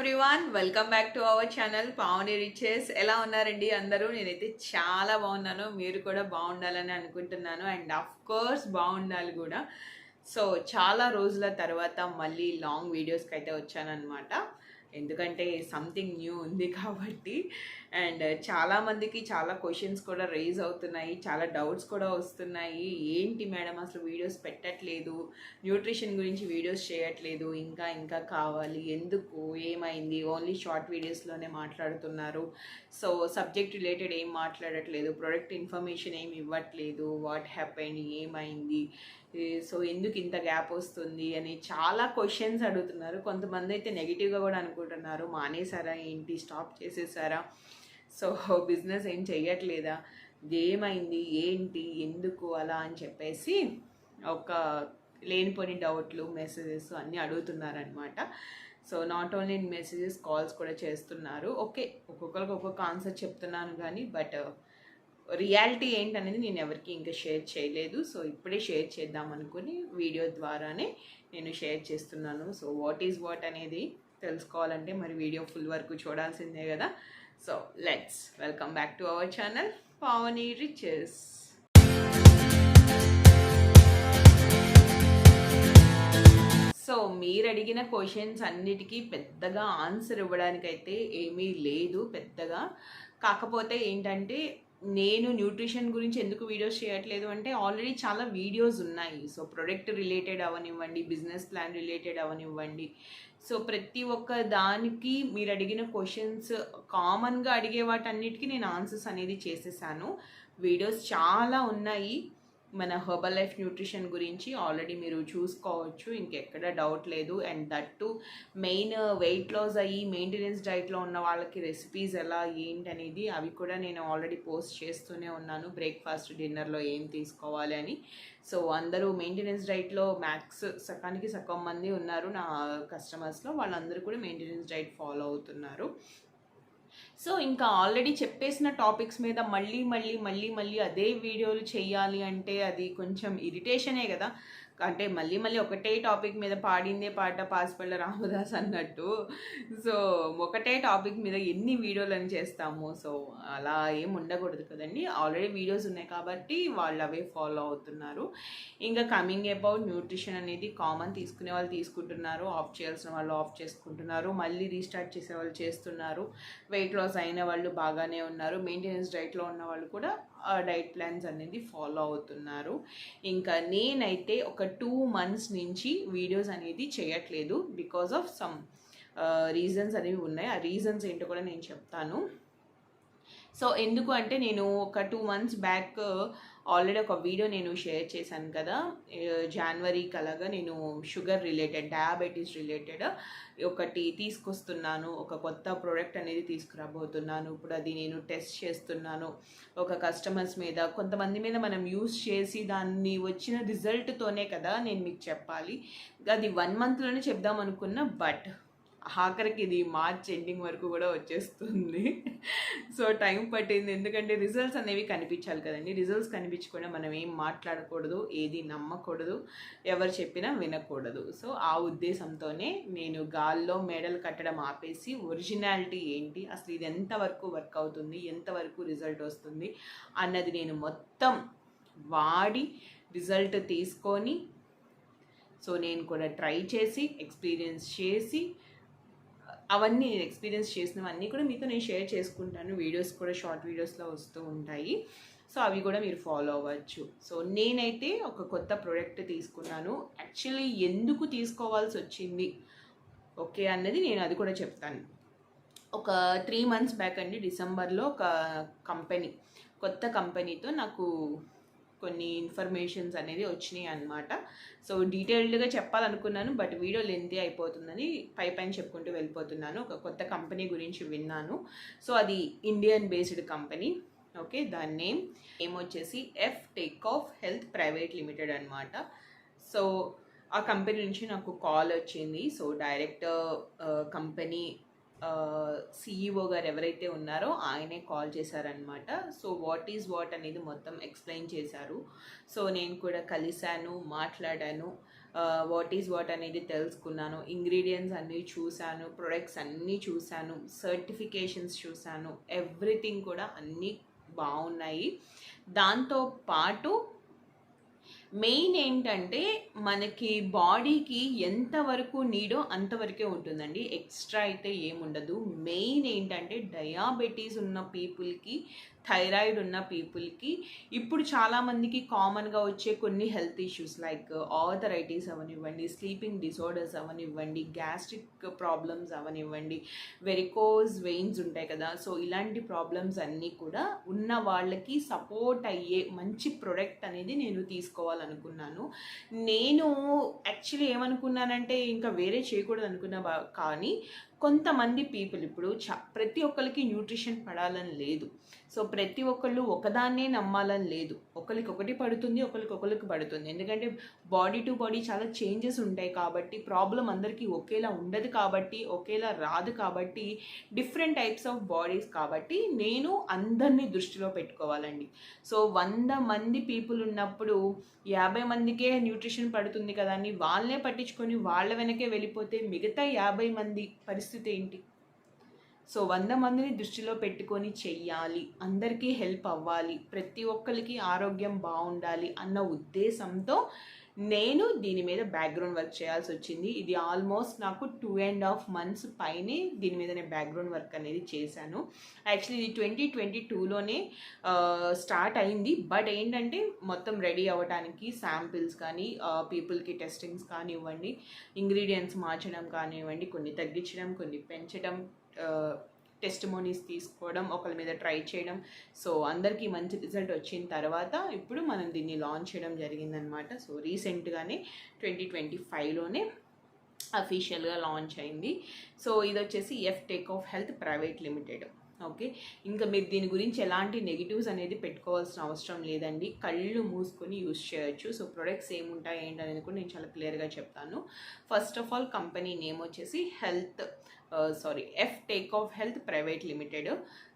Everyone, welcome back to our channel Pavani riches. ఎలా ఉన్నారండి అందరూ? నేనైతే చాలా బాగున్నాను. మీరు కూడా బాగుండాలని అనుకుంటున్నాను. అండ్ ఆఫ్ కోర్స్ బాగుండాలి కూడా. సో చాలా రోజుల తర్వాత మళ్ళీ లాంగ్ వీడియోస్కి అయితే వచ్చానన్నమాట. ఎందుకంటే సంథింగ్ న్యూ ఉంది కాబట్టి. అండ్ చాలామందికి చాలా క్వశ్చన్స్ కూడా రేజ్ అవుతున్నాయి, చాలా డౌట్స్ కూడా వస్తున్నాయి. ఏంటి మేడం అసలు వీడియోస్ పెట్టట్లేదు, న్యూట్రిషన్ గురించి వీడియోస్ చేయట్లేదు, ఇంకా ఇంకా కావాలి, ఎందుకు, ఏమైంది, ఓన్లీ షార్ట్ వీడియోస్లోనే మాట్లాడుతున్నారు, సో సబ్జెక్ట్ రిలేటెడ్ ఏం మాట్లాడట్లేదు, ప్రొడక్ట్ ఇన్ఫర్మేషన్ ఏమి ఇవ్వట్లేదు, వాట్ హ్యాపెండ్, ఏమైంది, సో ఎందుకు ఇంత గ్యాప్ వస్తుంది అని చాలా క్వశ్చన్స్ అడుగుతున్నారు. కొంతమంది అయితే నెగిటివ్గా కూడా అనుకుంటున్నారు, మానేసారా ఏంటి, స్టాప్ చేసేసారా, సో బిజినెస్ ఏం చెయ్యట్లేదా, ఏమైంది, ఏంటి, ఎందుకు అలా అని చెప్పేసి ఒక లేనిపోని డౌట్లు, మెసేజెస్ అన్నీ అడుగుతున్నారనమాట. So not only messages, calls కూడా చేస్తున్నారు. ఓకే, ఒక్కొక్కరికి ఒక్కొక్క ఆన్సర్ చెప్తున్నాను కానీ బట్ రియాలిటీ ఏంటనేది నేను ఎవరికి ఇంకా షేర్ చేయలేదు. సో ఇప్పుడే షేర్ చేద్దాం అనుకుని వీడియో ద్వారానే నేను షేర్ చేస్తున్నాను. సో వాట్ ఈజ్ వాట్ అనేది తెలుసుకోవాలంటే మరి వీడియో ఫుల్ వరకు చూడాల్సిందే కదా. So let's welcome back to our channel Pavani riches. So మీరు అడిగిన క్వశ్చన్స్ అన్నిటికీ పెద్దగా ఆన్సర్ ఇవ్వడానికైతే ఏమీ లేదు పెద్దగా. కాకపోతే ఏంటంటే నేను న్యూట్రిషన్ గురించి ఎందుకు వీడియోస్ చేయట్లేదు అంటే ఆల్రెడీ చాలా వీడియోస్ ఉన్నాయి. సో ప్రొడక్ట్ రిలేటెడ్ అవనివ్వండి, బిజినెస్ ప్లాన్ రిలేటెడ్ అవనివ్వండి, సో ప్రతి ఒక్క దానికి మీరు అడిగిన క్వశ్చన్స్, కామన్గా అడిగే వాటన్నిటికీ నేను ఆన్సర్స్ అనేది చేసేసాను. వీడియోస్ చాలా ఉన్నాయి మన హెర్బల్ లైఫ్ న్యూట్రిషన్ గురించి, ఆల్రెడీ మీరు చూసుకోవచ్చు, ఇంకెక్కడ డౌట్ లేదు. And that main weight loss అయ్యి మెయింటెనెన్స్ డైట్లో ఉన్న వాళ్ళకి రెసిపీస్ ఎలా ఏంటి అనేది అవి కూడా నేను ఆల్రెడీ పోస్ట్ చేస్తూనే ఉన్నాను. బ్రేక్ఫాస్ట్, డిన్నర్లో ఏం తీసుకోవాలి అని. సో అందరూ మెయింటెనెన్స్ డైట్లో మ్యాక్స్ సకానికి సగం మంది ఉన్నారు నా కస్టమర్స్లో, వాళ్ళందరూ కూడా మెయింటెనెన్స్ డైట్ ఫాలో అవుతున్నారు. సో ఇంకా ఆల్రెడీ చెప్పేసిన టాపిక్స్ మీద మళ్ళీ మళ్ళీ మళ్ళీ మళ్ళీ అదే వీడియోలు చేయాలి అంటే అది కొంచెం ఇరిటేషనే కదా. అంటే మళ్ళీ మళ్ళీ ఒకటే టాపిక్ మీద పాడిందే పాట పాసిపళ్ళ రామదాస్ అన్నట్టు. సో ఒకటే టాపిక్ మీద ఎన్ని వీడియోలను చేస్తాము, సో అలా ఏం ఉండకూడదు కదండి. ఆల్రెడీ వీడియోస్ ఉన్నాయి కాబట్టి వాళ్ళు అవే ఫాలో అవుతున్నారు. ఇంకా కమింగ్ అబౌట్ న్యూట్రిషన్ అనేది కామన్, తీసుకునే వాళ్ళు తీసుకుంటున్నారు, ఆఫ్ చేయాల్సిన వాళ్ళు ఆఫ్ చేసుకుంటున్నారు, మళ్ళీ రీస్టార్ట్ చేసే వాళ్ళు చేస్తున్నారు, వెయిట్ లాస్ అయిన వాళ్ళు బాగానే ఉన్నారు, మెయింటెనెన్స్ డైట్లో ఉన్న వాళ్ళు కూడా డైట్ ప్లాన్స్ అనేది ఫాలో అవుతున్నారు. ఇంకా నేనైతే ఒక 2 months నుంచి వీడియోస్ అనేది చేయట్లేదు బికాజ్ ఆఫ్ సమ్ రీజన్స్ అనేవి ఉన్నాయి. ఆ రీజన్స్ ఏంటో కూడా నేను చెప్తాను. సో ఎందుకు అంటే నేను ఒక 2 months బ్యాక్ ఆల్రెడీ ఒక వీడియో నేను షేర్ చేశాను కదా, జనవరికి అలాగా నేను షుగర్ రిలేటెడ్, డయాబెటీస్ రిలేటెడ్ ఒకటి తీసుకొస్తున్నాను, ఒక కొత్త ప్రోడక్ట్ అనేది తీసుకురాబోతున్నాను. ఇప్పుడు అది నేను టెస్ట్ చేస్తున్నాను ఒక కస్టమర్స్ మీద, కొంతమంది మీద మనం యూస్ చేసి దాన్ని వచ్చిన రిజల్ట్తోనే కదా నేను మీకు చెప్పాలి. అది 1 monthలోనే చెప్దాం అనుకున్నా, బట్ ఆఖరికి ఇది మార్చ్ ఎండింగ్ వరకు కూడా వచ్చేస్తుంది. సో టైం పట్టింది, ఎందుకంటే రిజల్ట్స్ అనేవి కనిపించాలి కదండి. రిజల్ట్స్ కనిపించకుండా మనం ఏం మాట్లాడకూడదు, ఏది నమ్మకూడదు, ఎవరు చెప్పినా వినకూడదు. సో ఆ ఉద్దేశంతోనే నేను గాల్లో మెడల్ కట్టడం ఆపేసి ఒరిజినాలిటీ ఏంటి, అసలు ఇది ఎంతవరకు వర్క్ అవుతుంది, ఎంతవరకు రిజల్ట్ వస్తుంది అన్నది నేను మొత్తం వాడి రిజల్ట్ తీసుకొని, సో నేను కూడా ట్రై చేసి ఎక్స్పీరియన్స్ చేసి అవన్నీ నేను ఎక్స్పీరియన్స్ చేసినవన్నీ కూడా మీతో నేను షేర్ చేసుకుంటాను. వీడియోస్ కూడా షార్ట్ వీడియోస్లో వస్తూ ఉంటాయి, సో అవి కూడా మీరు ఫాలో అవ్వచ్చు. సో నేనైతే ఒక కొత్త ప్రోడక్ట్ తీసుకున్నాను. యాక్చువల్లీ ఎందుకు తీసుకోవాల్సి వచ్చింది ఓకే అన్నది నేను అది కూడా చెప్తాను. ఒక 3 months బ్యాక్ అండి, డిసెంబర్లో ఒక కంపెనీ, కొత్త కంపెనీతో నాకు కొన్ని ఇన్ఫర్మేషన్స్ అనేది వచ్చినాయి అన్నమాట. సో డీటెయిల్డ్గా చెప్పాలనుకున్నాను, బట్ వీడియో లెంతీ అయిపోతుందని పైన చెప్పుకుంటూ వెళ్ళిపోతున్నాను. ఒక కొత్త కంపెనీ గురించి విన్నాను. సో అది ఇండియన్ బేస్డ్ కంపెనీ. ఓకే, దాని నేమ్ వచ్చేసి F take off health private limited అనమాట. సో ఆ కంపెనీ నుంచి నాకు కాల్ వచ్చింది. సో డైరెక్ట్ కంపెనీ సిఈఓ గారు ఎవరైతే ఉన్నారో ఆయనే కాల్ చేశారనమాట. సో వాట్ అనేది మొత్తం ఎక్స్ప్లెయిన్ చేశారు. సో నేను కూడా కలిశాను, మాట్లాడాను. వాట్ ఈజ్ వాట్ అనేది తెలుసుకున్నాను, ఇంగ్రీడియంట్స్ అన్నీ చూశాను, ప్రొడక్ట్స్ అన్నీ చూశాను, సర్టిఫికేషన్స్ చూశాను, ఎవ్రీథింగ్ కూడా అన్నీ బాగున్నాయి. దాంతో పాటు మెయిన్ ఏంటంటే మనకి బాడీకి ఎంతవరకు నీడో అంతవరకే ఉంటుందండి, ఎక్స్ట్రా అయితే ఏముండదు. మెయిన్ ఏంటంటే డయాబెటీస్ ఉన్న పీపుల్కి, థైరాయిడ్ ఉన్న పీపుల్కి, ఇప్పుడు చాలామందికి కామన్గా వచ్చే కొన్ని హెల్త్ ఇష్యూస్ లైక్ ఆర్థరైటిస్ అవనివ్వండి, స్లీపింగ్ డిసార్డర్స్ అవనివ్వండి, గ్యాస్ట్రిక్ ప్రాబ్లమ్స్ అవనివ్వండి, వెరికోజ్ వెయిన్స్ ఉంటాయి కదా, సో ఇలాంటి ప్రాబ్లమ్స్ అన్నీ కూడా ఉన్న వాళ్ళకి సపోర్ట్ అయ్యే మంచి ప్రొడక్ట్ అనేది నేను తీసుకోవాలనుకున్నాను. నేను యాక్చువల్లీ ఏమనుకున్నానంటే ఇంకా వేరే చేయకూడదు అనుకున్నా, కానీ కొంతమంది పీపుల్ ఇప్పుడు ప్రతి ఒక్కరికి న్యూట్రిషన్ పడాలని లేదు. సో ప్రతి ఒక్కళ్ళు ఒకదాన్నే నమ్మాలని లేదు, ఒకరికి ఒకటి పడుతుంది, ఒకరికి పడుతుంది. ఎందుకంటే బాడీ టు బాడీ చాలా చేంజెస్ ఉంటాయి కాబట్టి, ప్రాబ్లం అందరికీ ఒకేలా ఉండదు కాబట్టి, ఒకేలా రాదు కాబట్టి, డిఫరెంట్ టైప్స్ ఆఫ్ బాడీస్ కాబట్టి నేను అందరినీ దృష్టిలో పెట్టుకోవాలండి. సో 100 మంది పీపుల్ ఉన్నప్పుడు 50 మందికే న్యూట్రిషన్ పడుతుంది కదా అని వాళ్ళనే పట్టించుకొని వాళ్ళ వెనకే వెళ్ళిపోతే మిగతా 50 మంది పరిస్థితి ఏంటి? సో 100 మందిని దృష్టిలో పెట్టుకొని చెయ్యాలి, అందరికీ హెల్ప్ అవ్వాలి, ప్రతి ఒక్కరికి ఆరోగ్యం బాగుండాలి అన్న ఉద్దేశంతో నేను దీని మీద బ్యాక్గ్రౌండ్ వర్క్ చేయాల్సి వచ్చింది. ఇది ఆల్మోస్ట్ నాకు 2.5 months పైనే దీని మీద నేను బ్యాక్గ్రౌండ్ వర్క్ అనేది చేశాను. యాక్చువల్లీ ఇది 2022లోనే స్టార్ట్ అయింది. బట్ ఏంటంటే మొత్తం రెడీ అవ్వడానికి శాంపిల్స్ కానీ, పీపుల్కి టెస్టింగ్స్ కానివ్వండి, ఇంగ్రీడియంట్స్ మార్చడం కానివ్వండి, కొన్ని తగ్గించడం, కొన్ని పెంచడం, టెస్టిమోనీస్ తీసుకోవడం, ఒకరి మీద ట్రై చేయడం, సో అందరికీ మంచి రిజల్ట్ వచ్చిన తర్వాత ఇప్పుడు మనం దీన్ని లాంచ్ చేయడం జరిగిందనమాట. సో రీసెంట్గానే 2025లోనే అఫీషియల్గా లాంచ్ అయింది. సో ఇది వచ్చేసి F take off health private limited. Okay, ఇంకా మీరు దీని గురించి ఎలాంటి నెగిటివ్స్ అనేది పెట్టుకోవాల్సిన అవసరం లేదండి, కళ్ళు మూసుకొని యూస్ చేయొచ్చు. సో ప్రొడక్ట్స్ ఏముంటాయి ఏంటి అనేది కూడా నేను చాలా క్లియర్గా చెప్తాను. First of all company name వచ్చేసి F take off health private limited.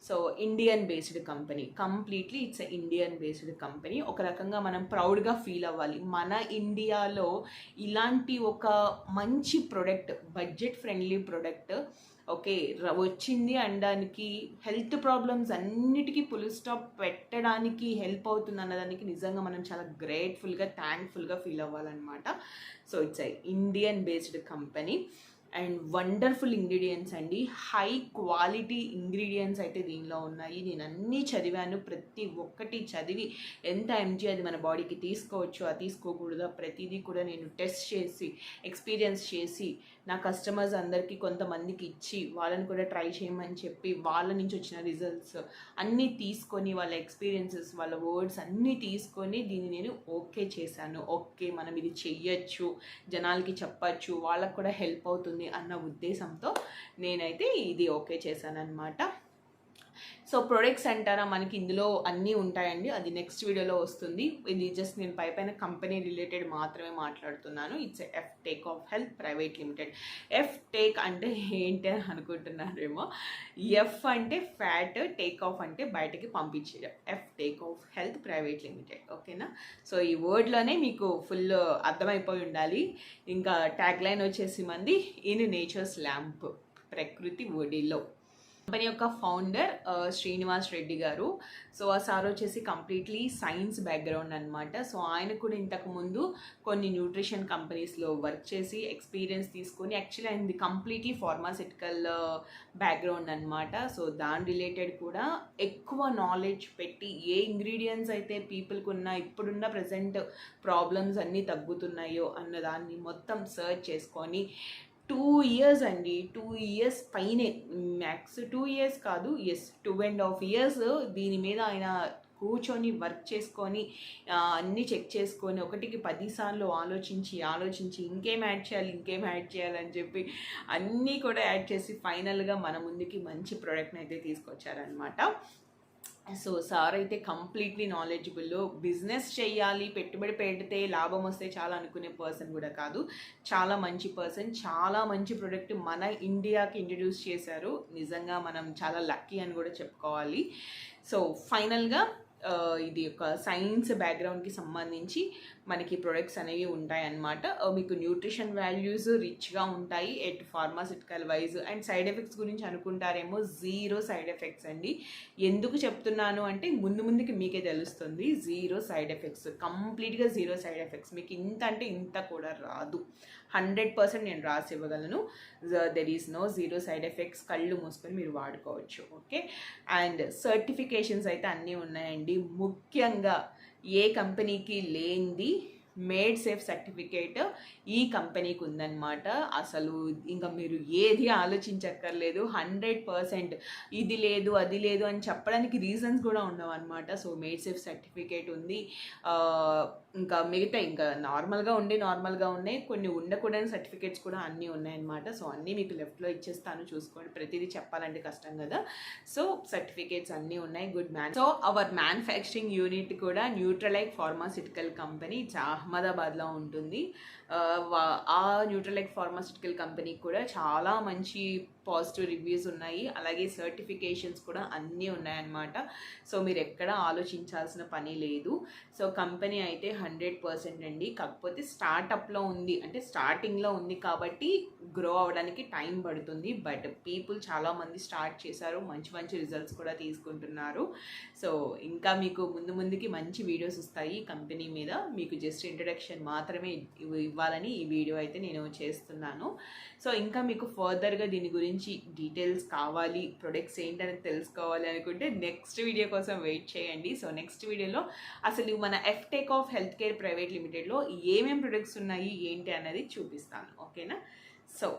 So Indian based company, completely it's Indian based company. ఒక రకంగా మనం ప్రౌడ్గా ఫీల్ అవ్వాలి, మన ఇండియాలో ఇలాంటి ఒక మంచి product, budget friendly product okay వచ్చింది అనడానికి, హెల్త్ ప్రాబ్లమ్స్ అన్నిటికీ ఫుల్ స్టాప్ పెట్టడానికి హెల్ప్ అవుతుంది అన్నదానికి నిజంగా మనం చాలా గ్రేట్ఫుల్గా, థ్యాంక్ఫుల్గా ఫీల్ అవ్వాలన్నమాట. So it's Indian based company and wonderful ingredients అండి, హై క్వాలిటీ ఇంగ్రీడియంట్స్ అయితే దీనిలో ఉన్నాయి. నేను అన్నీ చదివాను, ప్రతి ఒక్కటి చదివి ఎంత ఎంజీ అది మన బాడీకి తీసుకోవచ్చు, అది తీసుకోకూడదు, ప్రతిదీ కూడా నేను టెస్ట్ చేసి, ఎక్స్పీరియన్స్ చేసి, నా కస్టమర్స్ అందరికీ కొంతమందికి ఇచ్చి, వాళ్ళని కూడా ట్రై చేయమని చెప్పి, వాళ్ళ నుంచి వచ్చిన రిజల్ట్స్ అన్నీ తీసుకొని, వాళ్ళ ఎక్స్పీరియన్సెస్, వాళ్ళ వర్డ్స్ అన్నీ తీసుకొని దీన్ని నేను ఓకే చేశాను. ఓకే మనం ఇది చెయ్యొచ్చు, జనాలకి చెప్పచ్చు, వాళ్ళకు కూడా హెల్ప్ అవుతుంది అన్న ఉద్దేశంతో నేనైతే ఇది ఓకే చేశానన్నమాట. సో ప్రొడక్ట్స్ అంటారా, మనకి ఇందులో అన్నీ ఉంటాయండి, అది నెక్స్ట్ వీడియోలో వస్తుంది. ఇది జస్ట్ నేను పైన కంపెనీ రిలేటెడ్ మాత్రమే మాట్లాడుతున్నాను. It's F take off health private limited. F take అంటే ఏంటి అని అనుకుంటున్నారేమో, ఎఫ్ అంటే ఫ్యాట్, టేక్ ఆఫ్ అంటే బయటకి పంపించేయడం, F take off health private limited. ఓకేనా, సో ఈ వర్డ్లోనే మీకు ఫుల్ అర్థమైపోయి ఉండాలి. ఇంకా ట్యాగ్ లైన్ వచ్చేసి మంది ఇన్ నేచర్స్ ల్యాంప్, ప్రకృతి ఒడిలో. కంపెనీ యొక్క ఫౌండర్ శ్రీనివాస్ రెడ్డి గారు. సో ఆ సార్ వచ్చేసి కంప్లీట్లీ సైన్స్ బ్యాక్గ్రౌండ్ అనమాట. సో ఆయన కూడా ఇంతకుముందు కొన్ని న్యూట్రిషన్ కంపెనీస్లో వర్క్ చేసి ఎక్స్పీరియన్స్ తీసుకొని, యాక్చువల్లీ ఆయనది కంప్లీట్లీ ఫార్మాసిటికల్ బ్యాక్గ్రౌండ్ అనమాట. సో దాని రిలేటెడ్ కూడా ఎక్కువ నాలెడ్జ్ పెట్టి, ఏ ఇంగ్రీడియంట్స్ అయితే పీపుల్కి ఇప్పుడున్న ప్రజెంట్ ప్రాబ్లమ్స్ అన్నీ తగ్గుతున్నాయో అన్న దాన్ని మొత్తం సర్చ్ చేసుకొని 2 years అండి, 2 years పైనే, మ్యాక్స్ 2 years కాదు, 2.5 years దీని మీద ఆయన కూర్చొని వర్క్ చేసుకొని అన్నీ చెక్ చేసుకొని, ఒకటికి 10 సార్లు ఆలోచించి ఇంకేం యాడ్ చేయాలని చెప్పి అన్నీ కూడా యాడ్ చేసి ఫైనల్గా మన ముందుకి మంచి ప్రోడక్ట్ని అయితే తీసుకొచ్చారనమాట. సో సార్ అయితే కంప్లీట్లీ నాలెడ్జబుల్, బిజినెస్ చేయాలి, పెట్టుబడి పెడితే లాభం వస్తే చాలా అనుకునే పర్సన్ కూడా కాదు, చాలా మంచి పర్సన్, చాలా మంచి ప్రోడక్ట్ మన ఇండియాకి ఇంట్రడ్యూస్ చేశారు. నిజంగా మనం చాలా లక్కీ అని కూడా చెప్పుకోవాలి. సో ఫైనల్గా ఇది ఒక సైన్స్ బ్యాక్గ్రౌండ్కి సంబంధించి మనకి ప్రొడక్ట్స్ అనేవి ఉంటాయి అన్నమాట. మీకు న్యూట్రిషన్ వాల్యూస్ రిచ్గా ఉంటాయి at pharmaceutical wise. And side effects గురించి అనుకుంటారేమో, జీరో సైడ్ ఎఫెక్ట్స్ అండి. ఎందుకు చెప్తున్నాను అంటే ముందుకి మీకే తెలుస్తుంది. జీరో సైడ్ ఎఫెక్ట్స్, కంప్లీట్గా జీరో సైడ్ ఎఫెక్ట్స్. మీకు ఇంత అంటే ఇంత కూడా రాదు. 100% నేను రాసి ఇవ్వగలను. There is no zero side effects. కళ్ళు మూసుకొని మీరు వాడుకోవచ్చు. ఓకే. అండ్ సర్టిఫికేషన్స్ అయితే అన్నీ ఉన్నాయండి. ముఖ్యంగా ఏ కంపెనీకి లేనిది మేడ్ సేఫ్ సర్టిఫికేట్ ఈ కంపెనీకి ఉందన్నమాట. అసలు ఇంకా మీరు ఏది ఆలోచించక్కర్లేదు. 100% ఇది లేదు అది లేదు అని చెప్పడానికి రీజన్స్ కూడా ఉండవు అనమాట. సో మేడ్ సేఫ్ సర్టిఫికేట్ ఉంది. ఇంకా మిగతా ఇంకా నార్మల్గా ఉన్నాయి, కొన్ని ఉండకూడని సర్టిఫికేట్స్ కూడా అన్నీ ఉన్నాయన్నమాట. సో అన్నీ మీకు లెఫ్ట్లో ఇచ్చేస్తాను, చూసుకోండి. ప్రతిదీ చెప్పాలంటే కష్టం కదా. సో సర్టిఫికేట్స్ అన్నీ ఉన్నాయి. Good man. So our manufacturing unit కూడా న్యూట్రలైక్ ఫార్మాసిటికల్ కంపెనీ అహ్మదాబాద్లో ఉంటుంది. ఆ న్యూట్రలైక్ ఫార్మాసిటికల్ కంపెనీకి కూడా చాలా మంచి పాజిటివ్ రివ్యూస్ ఉన్నాయి. అలాగే సర్టిఫికేషన్స్ కూడా అన్నీ ఉన్నాయన్నమాట. సో మీరు ఎక్కడ ఆలోచించాల్సిన పని లేదు. సో కంపెనీ అయితే 100% అండి. కాకపోతే స్టార్టప్లో ఉంది, అంటే స్టార్టింగ్లో ఉంది కాబట్టి గ్రో అవ్వడానికి టైం పడుతుంది. బట్ పీపుల్ చాలామంది స్టార్ట్ చేశారు, మంచి రిజల్ట్స్ కూడా తీసుకుంటున్నారు. సో ఇంకా మీకు ముందుకి మంచి వీడియోస్ వస్తాయి ఈ కంపెనీ మీద. మీకు జస్ట్ ఇంట్రడక్షన్ మాత్రమే ఇవ్వాలని ఈ వీడియో అయితే నేను చేస్తున్నాను. సో ఇంకా మీకు ఫర్దర్గా దీని గురించి డీటెయిల్స్ కావాలి, ప్రొడక్ట్స్ ఏంటనేది తెలుసుకోవాలి అనుకుంటే నెక్స్ట్ వీడియో కోసం వెయిట్ చేయండి. సో నెక్స్ట్ వీడియోలో అసలు మన ఎఫ్టెక్ ఆఫ్ హెల్త్ కేర్ ప్రైవేట్ లిమిటెడ్లో ఏమేం ప్రొడక్ట్స్ ఉన్నాయి ఏంటి అనేది చూపిస్తాను. ఓకేనా. సో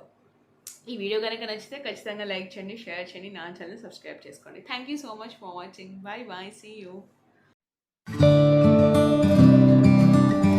ఈ వీడియో కనుక నచ్చితే ఖచ్చితంగా లైక్ చేయండి, షేర్ చేయండి, నా ఛానల్ సబ్స్క్రైబ్ చేసుకోండి. Thank you so much for watching. Bye bye, see you.